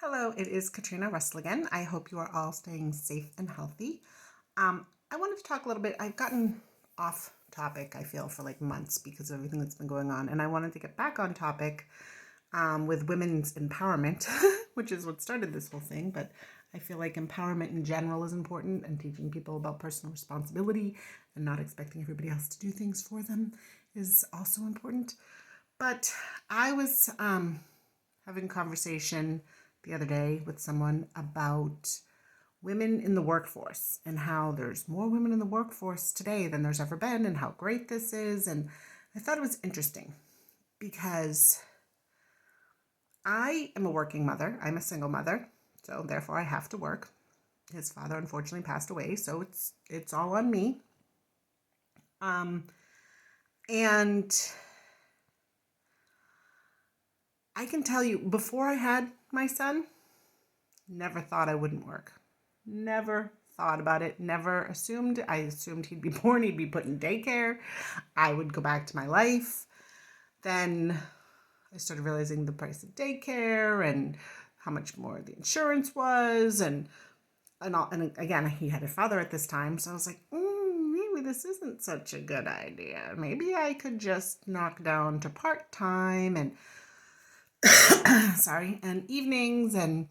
Hello, it is Katrina Russell again. I hope you are all staying safe and healthy. I wanted to talk a little bit. I've gotten off topic, I feel, for like months because of everything that's been going on. And I wanted to get back on topic with women's empowerment, which is what started this whole thing. But I feel like empowerment in general is important, and teaching people about personal responsibility and not expecting everybody else to do things for them is also important. But I was having a conversation the other day with someone about women in the workforce and how there's more women in the workforce today than there's ever been and how great this is. And I thought it was interesting because I am a working mother. I'm a single mother, so therefore I have to work. His father unfortunately passed away, so it's all on me. And I can tell you, before I had my son, never thought I wouldn't work. Never thought about it. Never assumed. I assumed he'd be born, he'd be put in daycare. I would go back to my life. Then I started realizing the price of daycare and how much more the insurance was, and all. And again, he had a father at this time, so I was like, maybe this isn't such a good idea. Maybe I could just knock down to part time and sorry, and evenings, and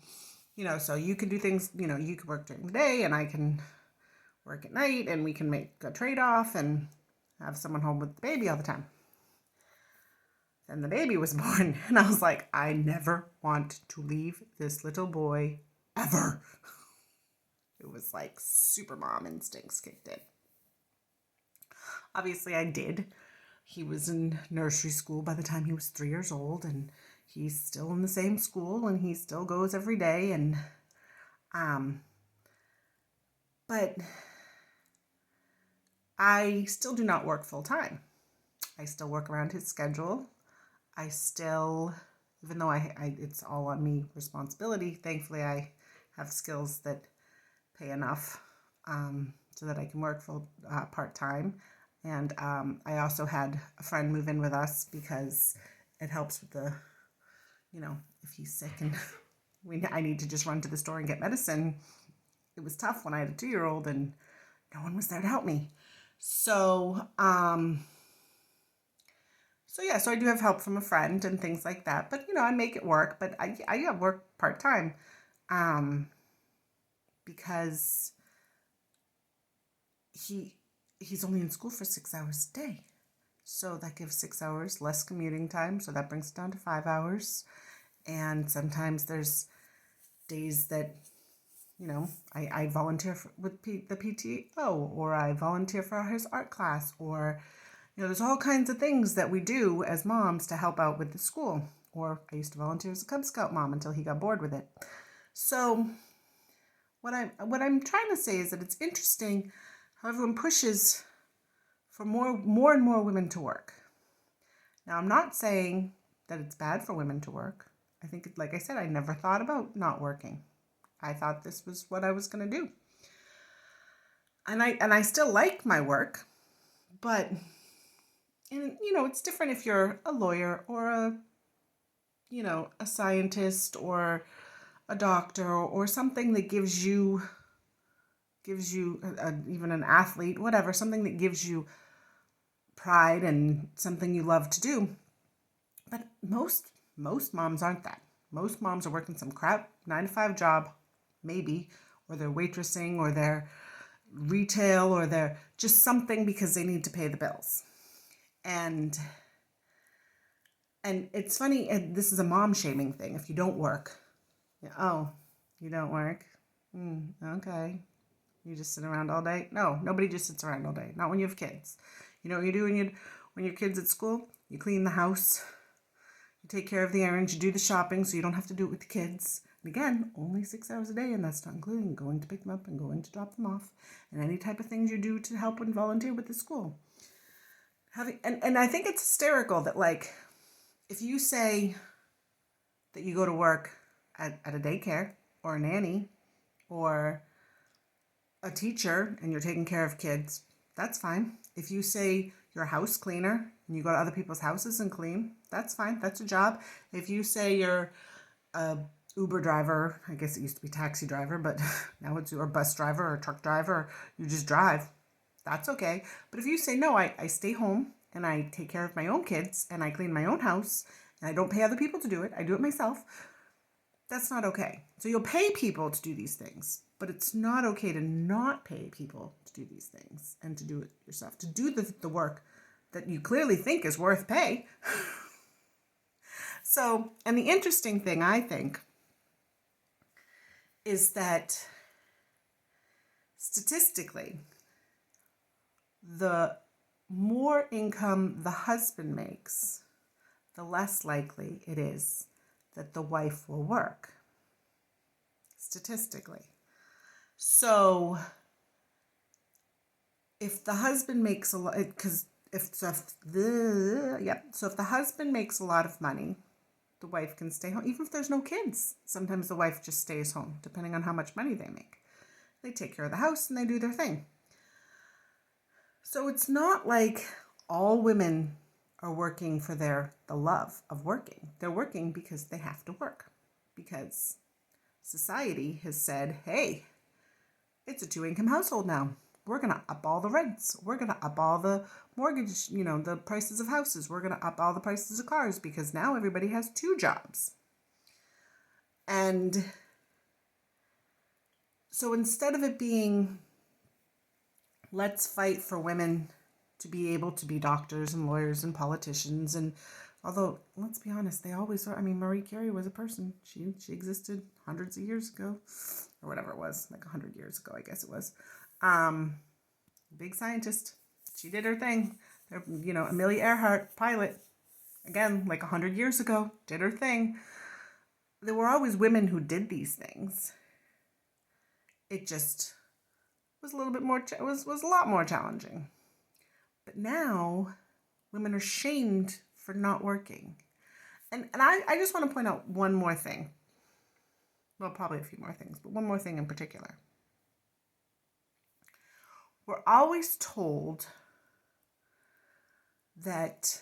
so you can do things, you can work during the day and I can work at night, and we can make a trade-off and have someone home with the baby all the time. Then the baby was born, and I was like, I never want to leave this little boy ever. It was like super mom instincts kicked in. Obviously I did. He was in nursery school by the time he was 3 years old, and he's still in the same school, and he still goes every day. And but I still do not work full time. I still work around his schedule. I still, even though it's all on me responsibility, thankfully I have skills that pay enough so that I can work full part-time. And I also had a friend move in with us because it helps with the, if he's sick and I need to just run to the store and get medicine. It was tough when I had a 2-year-old and no one was there to help me. So I do have help from a friend and things like that. But, I make it work. But I work part-time because he's only in school for 6 hours a day. So that gives 6 hours less commuting time. So that brings it down to 5 hours. And sometimes there's days that, I volunteer with the PTO, or I volunteer for his art class, or, there's all kinds of things that we do as moms to help out with the school. Or I used to volunteer as a Cub Scout mom until he got bored with it. So what I'm trying to say is that it's interesting how everyone pushes for more and more women to work. Now, I'm not saying that it's bad for women to work. I think, like I said, I never thought about not working. I thought this was what I was going to do. And I still like my work, but it's different if you're a lawyer or a scientist or a doctor or something that gives you even an athlete, whatever, something that gives you pride and something you love to do. But most moms aren't that. Most moms are working some crap 9-to-5 job, maybe, or they're waitressing, or they're retail, or they're just something because they need to pay the bills. And it's funny, and this is a mom shaming thing. If you don't work, you don't work? Okay. You just sit around all day? No, nobody just sits around all day. Not when you have kids. You know what you do when your kid's at school? You clean the house. You take care of the errands. You do the shopping so you don't have to do it with the kids. And again, only 6 hours a day, and that's not including going to pick them up and going to drop them off and any type of things you do to help and volunteer with the school. And I think it's hysterical that, like, if you say that you go to work at a daycare or a nanny or a teacher and you're taking care of kids, that's fine. If you say you're a house cleaner and you go to other people's houses and clean, that's fine. That's a job. If you say you're a Uber driver. I guess it used to be taxi driver, but now it's or bus driver or truck driver. You just drive. That's okay. But if you say, no, I stay home and I take care of my own kids and I clean my own house and I don't pay other people to do it, I do it myself, that's not okay. So you'll pay people to do these things, but it's not okay to not pay people to do these things and to do it yourself, to do the work that you clearly think is worth pay. So, and the interesting thing, I think, is that statistically, the more income the husband makes, the less likely it is that the wife will work, statistically. So if the husband makes a lot, so if the husband makes a lot of money, the wife can stay home, even if there's no kids. Sometimes the wife just stays home, depending on how much money they make. They take care of the house and they do their thing. So it's not like all women are working for the love of working. They're working because they have to work, because society has said, hey, it's a 2-income household now. We're going to up all the rents. We're going to up all the mortgage, the prices of houses. We're going to up all the prices of cars because now everybody has 2 jobs. And so instead of it being, let's fight for women to be able to be doctors and lawyers and politicians, and although, let's be honest, they always are. I mean, Marie Curie was a person. She existed hundreds of years ago, or whatever it was, like 100 years ago, I guess it was. Big scientist. She did her thing. Amelia Earhart, pilot, again, like 100 years ago, did her thing. There were always women who did these things. It just was a little bit more, was a lot more challenging. But now women are shamed for not working. And I just want to point out one more thing. Well, probably a few more things, but one more thing in particular. We're always told that,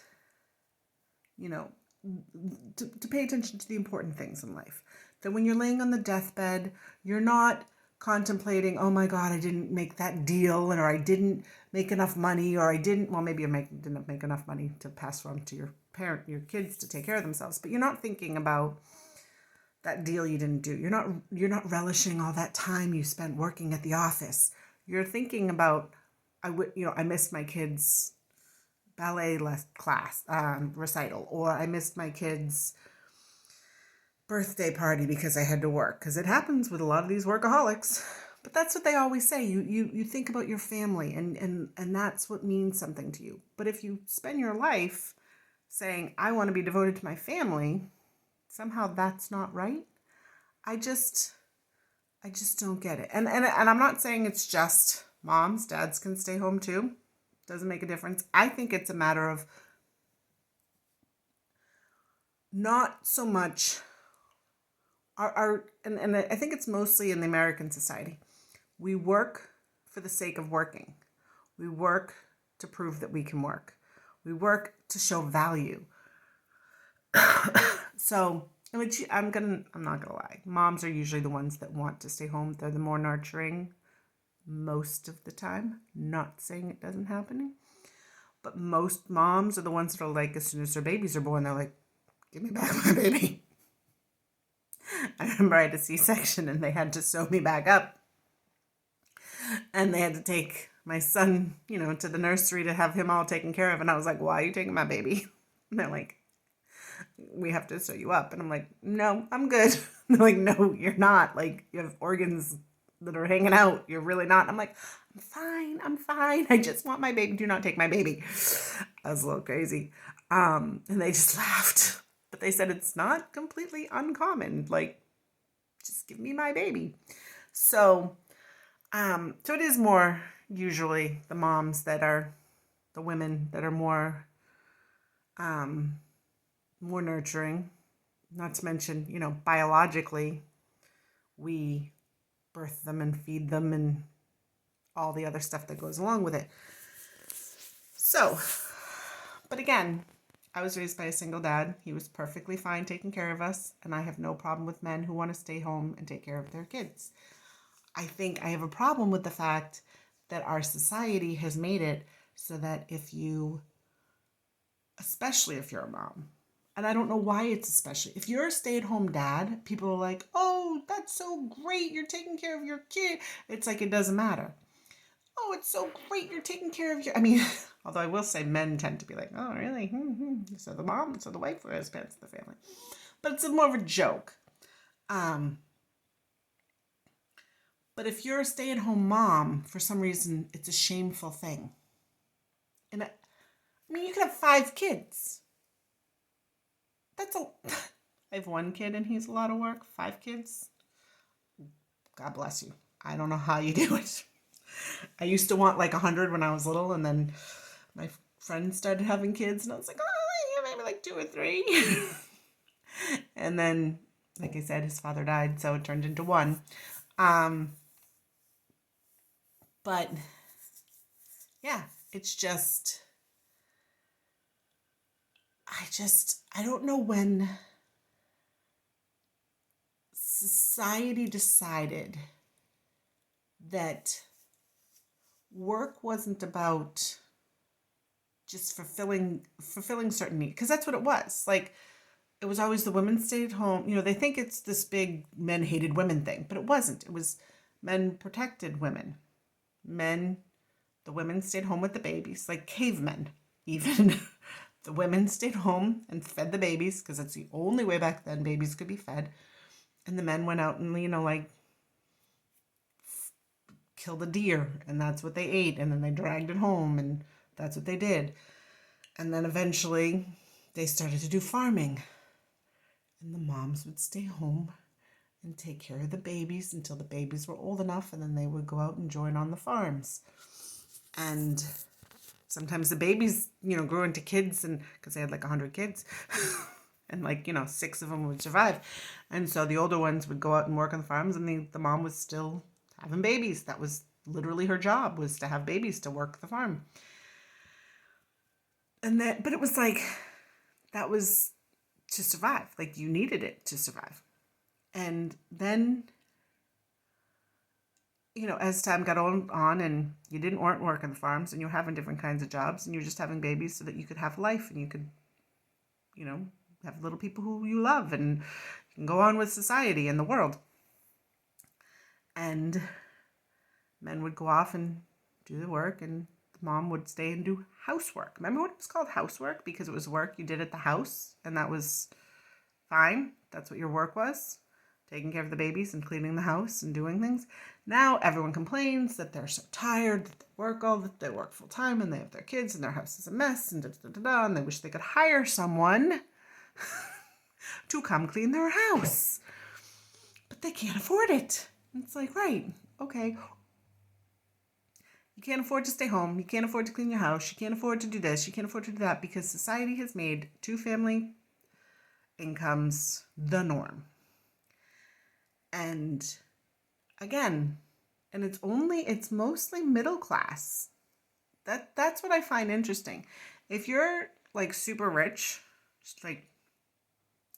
to pay attention to the important things in life. That when you're laying on the deathbed, you're not contemplating, oh my God, I didn't make that deal, or I didn't make enough money, or didn't make enough money to pass on to your kids to take care of themselves. But you're not thinking about that deal you didn't do. You're not relishing all that time you spent working at the office. You're thinking about, I missed my kids' ballet class recital, or I missed my kids' birthday party because I had to work, because it happens with a lot of these workaholics. But that's what they always say. You think about your family, and that's what means something to you. But if you spend your life saying, I want to be devoted to my family, somehow that's not right. I just don't get it. And I'm not saying it's just moms. Dads can stay home too. Doesn't make a difference. I think it's a matter of not so much and I think it's mostly in the American society. We work for the sake of working. We work to prove that we can work. We work to show value. So, I'm not gonna lie. Moms are usually the ones that want to stay home. They're the more nurturing most of the time. Not saying it doesn't happen, but most moms are the ones that are like, as soon as their babies are born, they're like, give me back my baby. I remember I had a C-section and they had to sew me back up. And they had to take my son, to the nursery to have him all taken care of. And I was like, why are you taking my baby? And they're like, we have to sew you up. And I'm like, no, I'm good. And they're like, no, you're not. Like, you have organs that are hanging out. You're really not. I'm like, I'm fine. I just want my baby. Do not take my baby. I was a little crazy. And they just laughed. But they said it's not completely uncommon. Like, just give me my baby. So it is more usually the moms that are the women that are more nurturing. Not to mention, biologically, we birth them and feed them and all the other stuff that goes along with it. So, but again, I was raised by a single dad. He was perfectly fine taking care of us, and I have no problem with men who want to stay home and take care of their kids. I think I have a problem with the fact that our society has made it so that especially if you're a mom, and I don't know why it's especially, if you're a stay-at-home dad, people are like, oh, that's so great, you're taking care of your kid. It's like, it doesn't matter. Oh, it's so great, you're taking care of your, I mean, although I will say men tend to be like, oh, really? So the wife wears pants in the family. But it's more of a joke. But if you're a stay-at-home mom, for some reason, it's a shameful thing. And I mean, you could have 5 kids. I have 1 kid and he's a lot of work. 5 kids. God bless you. I don't know how you do it. I used to want like 100 when I was little, and then my friends started having kids, and I was like, oh, yeah, maybe like 2 or 3. And then, like I said, his father died, so it turned into 1. But yeah, it's just, I don't know when society decided that work wasn't about just fulfilling certain needs, because that's what it was. Like, it was always the women stayed home. You know, they think it's this big men hated women thing, but it wasn't. It was men protected women. The women stayed home with the babies, like cavemen even. The women stayed home and fed the babies, because that's the only way back then babies could be fed. And the men went out and, like, killed a deer, and that's what they ate, and then they dragged it home, and that's what they did. And then eventually they started to do farming, and the moms would stay home and take care of the babies until the babies were old enough, and then they would go out and join on the farms. And sometimes the babies, grew into kids, and because they had like 100 kids, and 6 of them would survive. And so the older ones would go out and work on the farms, and the mom was still having babies. That was literally her job, was to have babies, to work the farm. But it was like, that was to survive. Like, you needed it to survive. And then, as time got on and you weren't working the farms, and you were having different kinds of jobs, and you were just having babies so that you could have life, and you could, have little people who you love, and you can go on with society and the world. And men would go off and do the work, and the mom would stay and do housework. Remember when it was called housework? Because it was work you did at the house, and that was fine. That's what your work was. Taking care of the babies and cleaning the house and doing things. Now everyone complains that they're so tired, that they work full time, and they have their kids, and their house is a mess, and and they wish they could hire someone to come clean their house. But they can't afford it. It's like, right, okay. You can't afford to stay home. You can't afford to clean your house. You can't afford to do this. You can't afford to do that, because society has made 2-family incomes the norm. And again, and it's mostly middle class. That's what I find interesting. If you're like super rich, just like,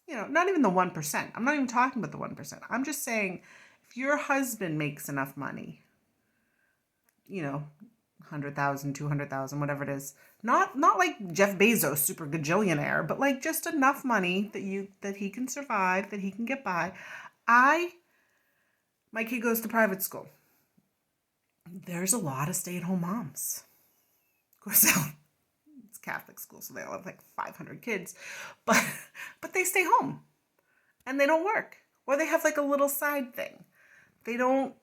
not even the 1%. I'm not even talking about the 1%. I'm just saying, if your husband makes enough money, 100,000, 200,000, whatever it is, not like Jeff Bezos, super gajillionaire, but like just enough money that he can survive, that he can get by. My kid goes to private school. There's a lot of stay-at-home moms. Of course, it's Catholic school, so they all have like 500 kids, but they stay home and they don't work, or they have like a little side thing. They don't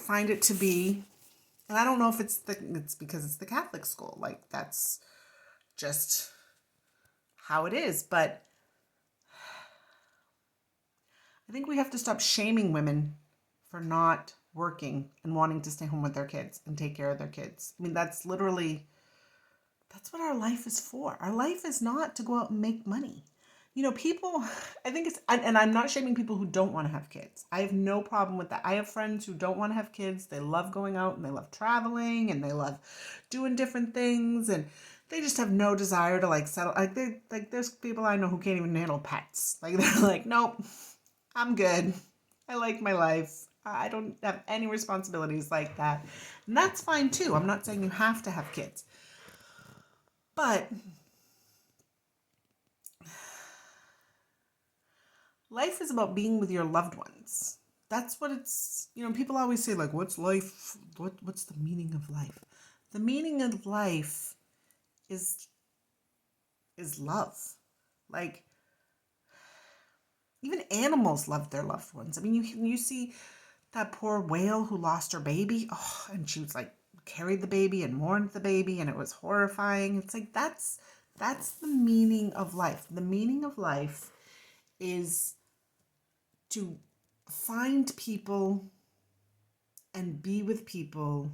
find it to be, and I don't know if it's because it's the Catholic school. Like, that's just how it is. But I think we have to stop shaming women for not working and wanting to stay home with their kids and take care of their kids. I mean, that's what our life is for. Our life is not to go out and make money. People, I think and I'm not shaming people who don't want to have kids. I have no problem with that. I have friends who don't want to have kids. They love going out, and they love traveling, and they love doing different things, and they just have no desire to like settle. Like there's people I know who can't even handle pets. Like they're like, nope, I'm good. I like my life. I don't have any responsibilities like that. And that's fine too. I'm not saying you have to have kids. But life is about being with your loved ones. That's what it's, people always say like, what's life? What's the meaning of life? The meaning of life is love. Like, even animals love their loved ones. I mean, you see that poor whale who lost her baby. Oh, and she was like carried the baby and mourned the baby, and it was horrifying. It's like that's the meaning of life. The meaning of life is to find people and be with people.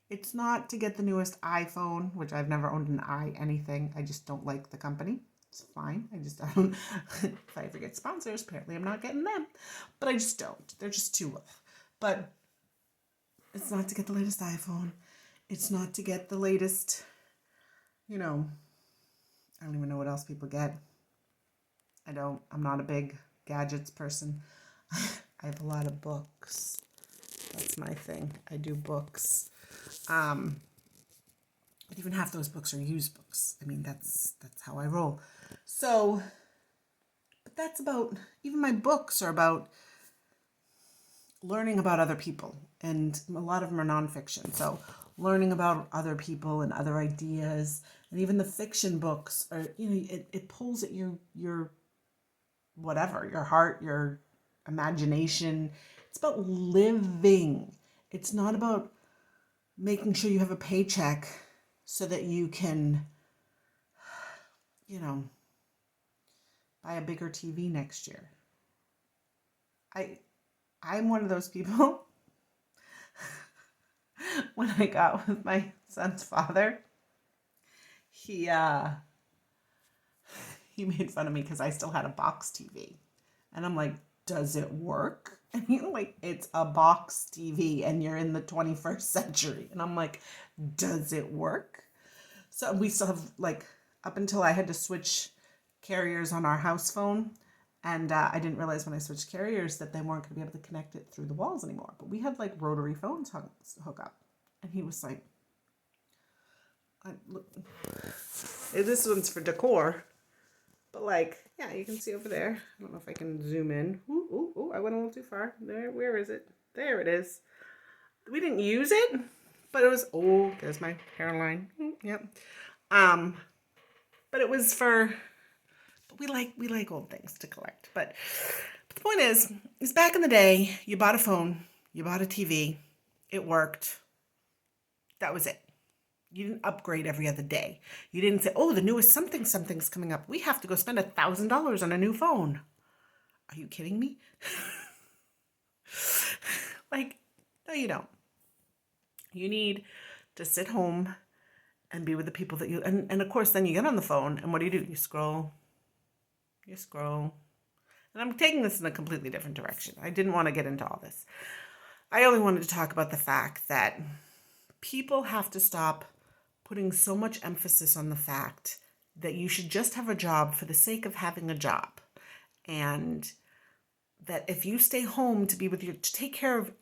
It's not to get the newest iPhone, which I've never owned an anything. I just don't like the company. It's fine. I just don't. If I ever get sponsors, apparently I'm not getting them. But I just don't. They're just too low. But it's not to get the latest iPhone. It's not to get the latest, I don't even know what else people get. I'm not a big gadgets person. I have a lot of books. That's my thing. I do books. But even half those books are used books. I mean, that's how I roll. So, but that's about, even my books are about learning about other people. And a lot of them are nonfiction. So learning about other people and other ideas. And even the fiction books are, it pulls at your whatever, your heart, your imagination. It's about living. It's not about making sure you have a paycheck so that you can, buy a bigger TV next year. I'm one of those people. When I got with my son's father, he made fun of me because I still had a box TV. And I'm like, does it work? And he's like, it's a box TV and you're in the 21st century. And I'm like, does it work? So we still have, like, up until I had to switch carriers on our house phone. And I didn't realize when I switched carriers that they weren't going to be able to connect it through the walls anymore. But we had, like, rotary phones hook up. And he was like, look, this one's for decor. But, like, yeah, you can see over there. I don't know if I can zoom in. Ooh, I went a little too far. There, where is it? There it is. We didn't use it, but it was, there's my hairline. Yep. But it was for, but we like old things to collect. But the point is back in the day, you bought a phone, you bought a TV, it worked. That was it. You didn't upgrade every other day. You didn't say, the newest something's coming up. We have to go spend $1,000 on a new phone. Are you kidding me? Like, no, you don't. You need to sit home and be with the people that you, and of course, then you get on the phone, and what do? You scroll. And I'm taking this in a completely different direction. I didn't want to get into all this. I only wanted to talk about the fact that people have to stop putting so much emphasis on the fact that you should just have a job for the sake of having a job. And that if you stay home to take care of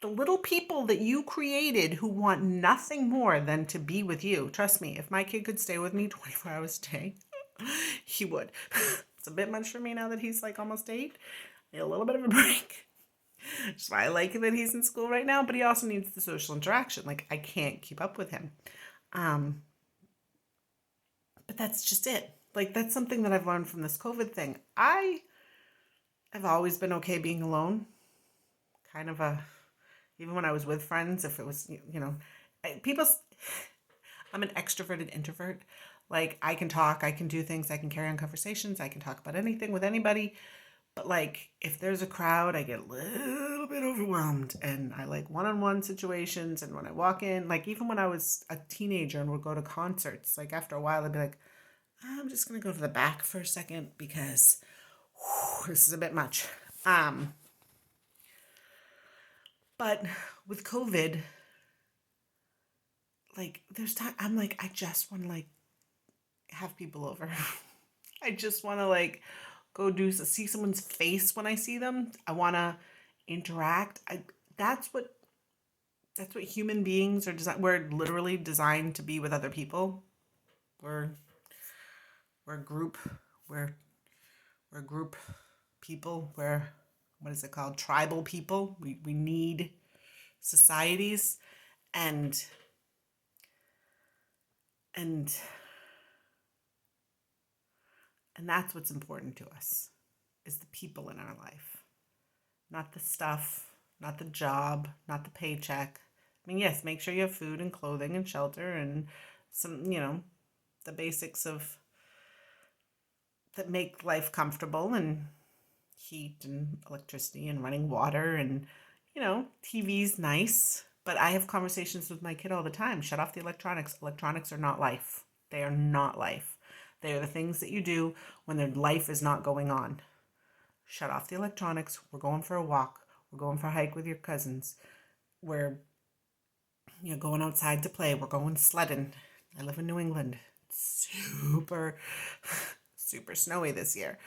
the little people that you created who want nothing more than to be with you. Trust me, if my kid could stay with me 24 hours a day, he would. It's a bit much for me now that he's like almost 8. I need a little bit of a break. That's why I like that he's in school right now, but he also needs the social interaction. Like, I can't keep up with him. But that's just it. Like, that's something that I've learned from this COVID thing. I've always been okay being alone. Kind of even when I was with friends, if it was, I'm an extroverted introvert. Like, I can talk, I can do things, I can carry on conversations, I can talk about anything with anybody. But, like, if there's a crowd, I get a little bit overwhelmed. And I like one-on-one situations. And when I walk in, like, even when I was a teenager and would go to concerts, like, after a while, I'd be like, I'm just going to go to the back for a second because this is a bit much. But with COVID, like, there's time, I'm like, I just want to, like, have people over. I just want to like go see someone's face when I see them. I want to interact. That's what human beings are designed. We're literally designed to be with other people. We're group. We're group people. We're, what is it called? Tribal people. We need societies, and and that's what's important to us, is the people in our life, not the stuff, not the job, not the paycheck. I mean, yes, make sure you have food and clothing and shelter and some, the basics of that make life comfortable, and heat and electricity and running water, and TV's nice. But I have conversations with my kid all the time. Shut off the electronics. Electronics are not life. They are not life. They are the things that you do when their life is not going on. Shut off the electronics. We're going for a walk. We're going for a hike with your cousins. We're going outside to play. We're going sledding. I live in New England. It's super, super snowy this year.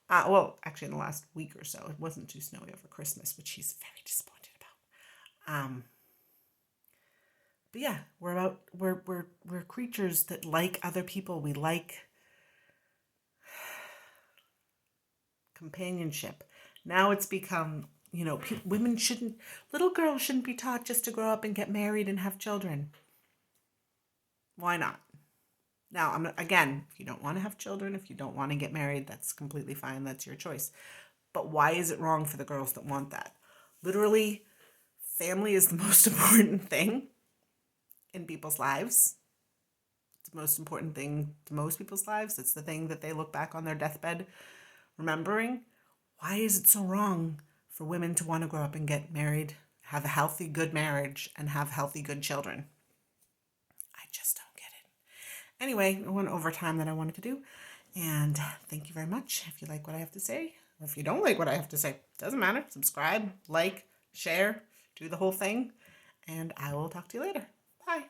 Well, actually, in the last week or so, it wasn't too snowy over Christmas, which he's very disappointed about. But yeah, we're creatures that like other people. We like companionship. Now it's become, little girls shouldn't be taught just to grow up and get married and have children. Why not? Now, again, if you don't want to have children, if you don't want to get married, that's completely fine. That's your choice. But why is it wrong for the girls that want that? Literally, family is the most important thing in people's lives. It's the most important thing to most people's lives. It's the thing that they look back on their deathbed remembering. Why is it so wrong for women to want to grow up and get married, have a healthy, good marriage, and have healthy, good children? I just don't get it. Anyway, I went over time that I wanted to do. And thank you very much. If you like what I have to say, or if you don't like what I have to say, doesn't matter. Subscribe, like, share, do the whole thing. And I will talk to you later. Bye.